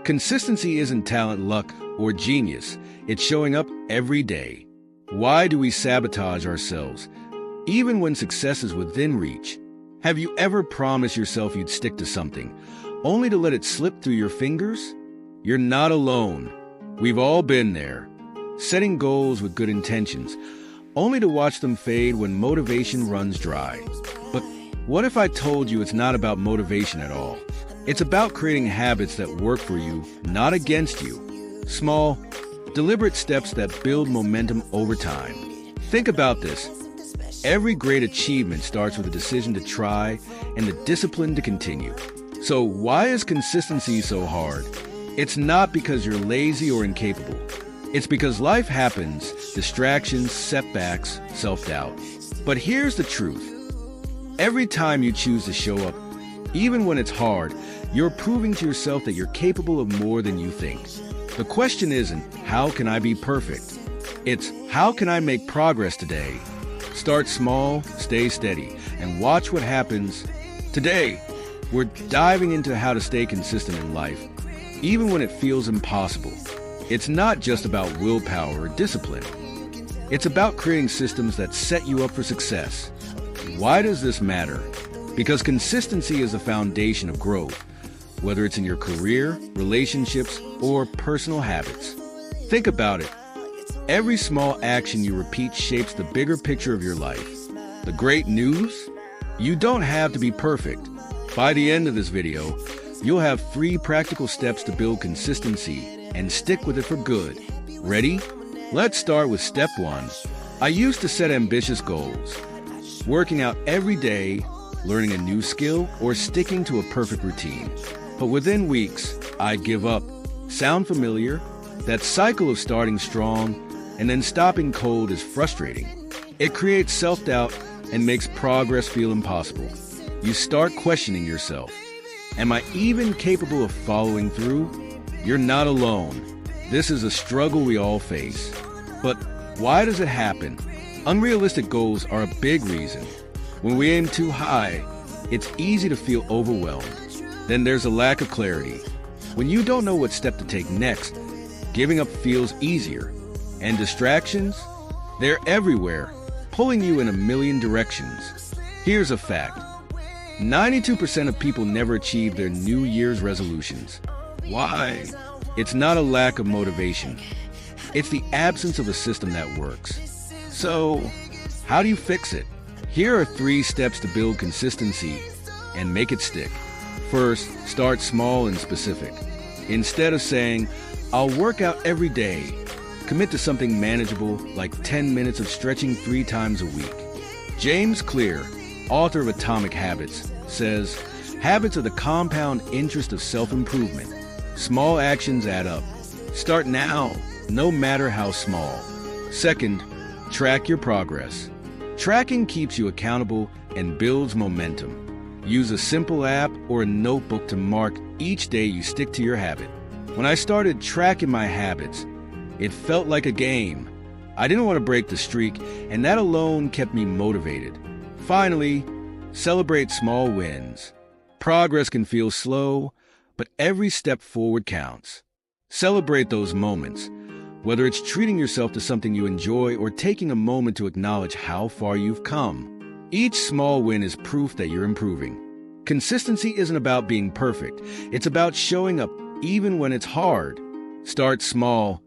Consistency isn't talent, luck, or genius. It's showing up every day. Why do we sabotage ourselves, even when success is within reach? Have you ever promised yourself you'd stick to something, only to let it slip through your fingers? You're not alone. We've all been there. Setting goals with good intentions, only to watch them fade when motivation runs dry. But what if I told you it's not about motivation at all? It's about creating habits that work for you, not against you. Small, deliberate steps that build momentum over time. Think about this. Every great achievement starts with a decision to try and the discipline to continue. So why is consistency so hard? It's not because you're lazy or incapable. It's because life happens, distractions, setbacks, self-doubt. But here's the truth. Every time you choose to show up, even when it's hard, you're proving to yourself that you're capable of more than you think. The question isn't, how can I be perfect? It's, how can I make progress today? Start small, stay steady, and watch what happens. Today, we're diving into how to stay consistent in life, even when it feels impossible. It's not just about willpower or discipline. It's about creating systems that set you up for success. Why does this matter? Because consistency is the foundation of growth, whether it's in your career, relationships, or personal habits. Think about it. Every small action you repeat shapes the bigger picture of your life. The great news? You don't have to be perfect. By the end of this video, you'll have 3 practical steps to build consistency and stick with it for good. Ready? Let's start with step 1. I used to set ambitious goals. Working out every day, learning a new skill, or sticking to a perfect routine. But within weeks, I'd give up. Sound familiar? That cycle of starting strong and then stopping cold is frustrating. It creates self-doubt and makes progress feel impossible. You start questioning yourself. Am I even capable of following through? You're not alone. This is a struggle we all face. But why does it happen? Unrealistic goals are a big reason. When we aim too high, it's easy to feel overwhelmed. Then there's a lack of clarity. When you don't know what step to take next, giving up feels easier. And distractions? They're everywhere, pulling you in a million directions. Here's a fact. 92% of people never achieve their New Year's resolutions. Why? It's not a lack of motivation. It's the absence of a system that works. So, how do you fix it? Here are 3 steps to build consistency and make it stick. First, start small and specific. Instead of saying, I'll work out every day, commit to something manageable like 10 minutes of stretching 3 times a week. James Clear, author of Atomic Habits, says, habits are the compound interest of self-improvement. Small actions add up. Start now, no matter how small. Second, track your progress. Tracking keeps you accountable and builds momentum. Use a simple app or a notebook to mark each day you stick to your habit. When I started tracking my habits, it felt like a game. I didn't want to break the streak, and that alone kept me motivated. Finally, celebrate small wins. Progress can feel slow, but every step forward counts. Celebrate those moments, whether it's treating yourself to something you enjoy or taking a moment to acknowledge how far you've come. Each small win is proof that you're improving. Consistency isn't about being perfect. It's about showing up even when it's hard. Start small,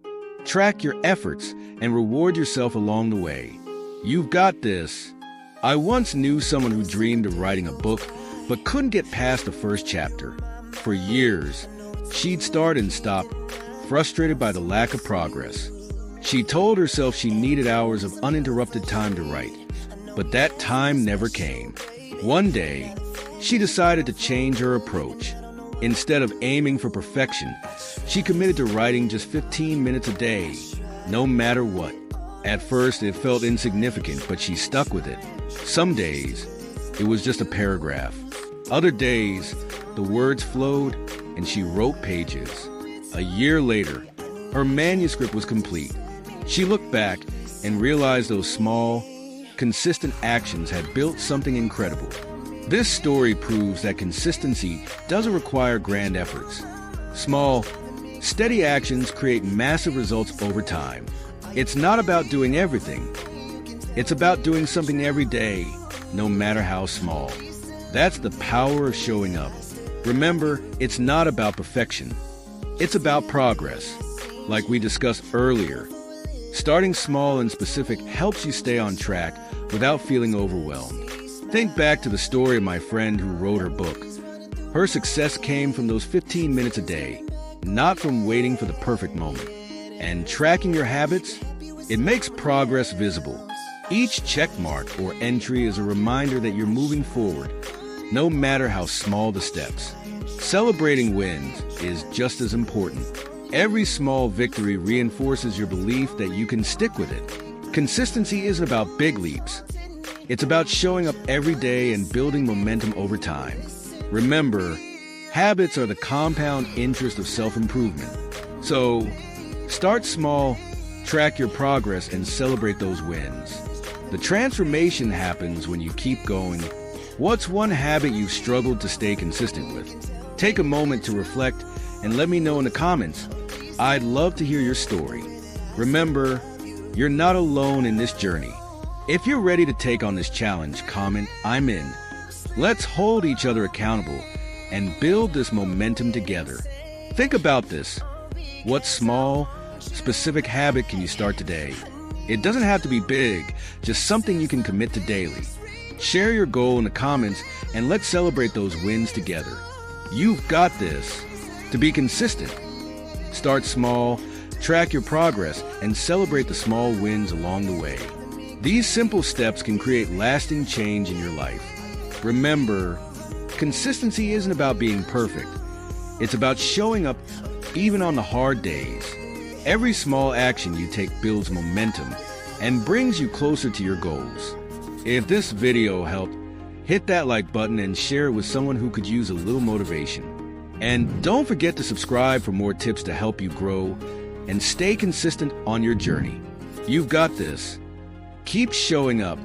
track your efforts, and reward yourself along the way. You've got this. I once knew someone who dreamed of writing a book, but couldn't get past the first chapter. For years, she'd start and stop, frustrated by the lack of progress. She told herself she needed hours of uninterrupted time to write, but that time never came. One day, she decided to change her approach. Instead of aiming for perfection, she committed to writing just 15 minutes a day, no matter what. At first, it felt insignificant, but she stuck with it. Some days, it was just a paragraph. Other days, the words flowed, and she wrote pages. A year later, her manuscript was complete. She looked back and realized those small, consistent actions had built something incredible. This story proves that consistency doesn't require grand efforts. Small, Steady actions create massive results over time. It's not about doing everything. It's about doing something every day, no matter how small. That's the power of showing up. Remember, it's not about perfection. It's about progress. Like we discussed earlier, starting small and specific helps you stay on track without feeling overwhelmed. Think back to the story of my friend who wrote her book. Her success came from those 15 minutes a day, not from waiting for the perfect moment. And tracking your habits, it makes progress visible. Each check mark or entry is a reminder that you're moving forward, no matter how small the steps. Celebrating wins is just as important. Every small victory reinforces your belief that you can stick with it. Consistency isn't about big leaps. It's about showing up every day and building momentum over time. Remember, habits are the compound interest of self-improvement. So, start small, track your progress, and celebrate those wins. The transformation happens when you keep going. What's one habit you've struggled to stay consistent with? Take a moment to reflect and let me know in the comments. I'd love to hear your story. Remember, you're not alone in this journey. If you're ready to take on this challenge, comment, "I'm in." Let's hold each other accountable and build this momentum together. Think about this. What small, specific habit can you start today? It doesn't have to be big, just something you can commit to daily. Share your goal in the comments and let's celebrate those wins together. You've got this. To be consistent, start small, track your progress, and celebrate the small wins along the way. These simple steps can create lasting change in your life. Remember, consistency isn't about being perfect. It's about showing up even on the hard days. Every small action you take builds momentum and brings you closer to your goals. If this video helped, hit that like button and share it with someone who could use a little motivation. And don't forget to subscribe for more tips to help you grow and stay consistent on your journey. You've got this. Keep showing up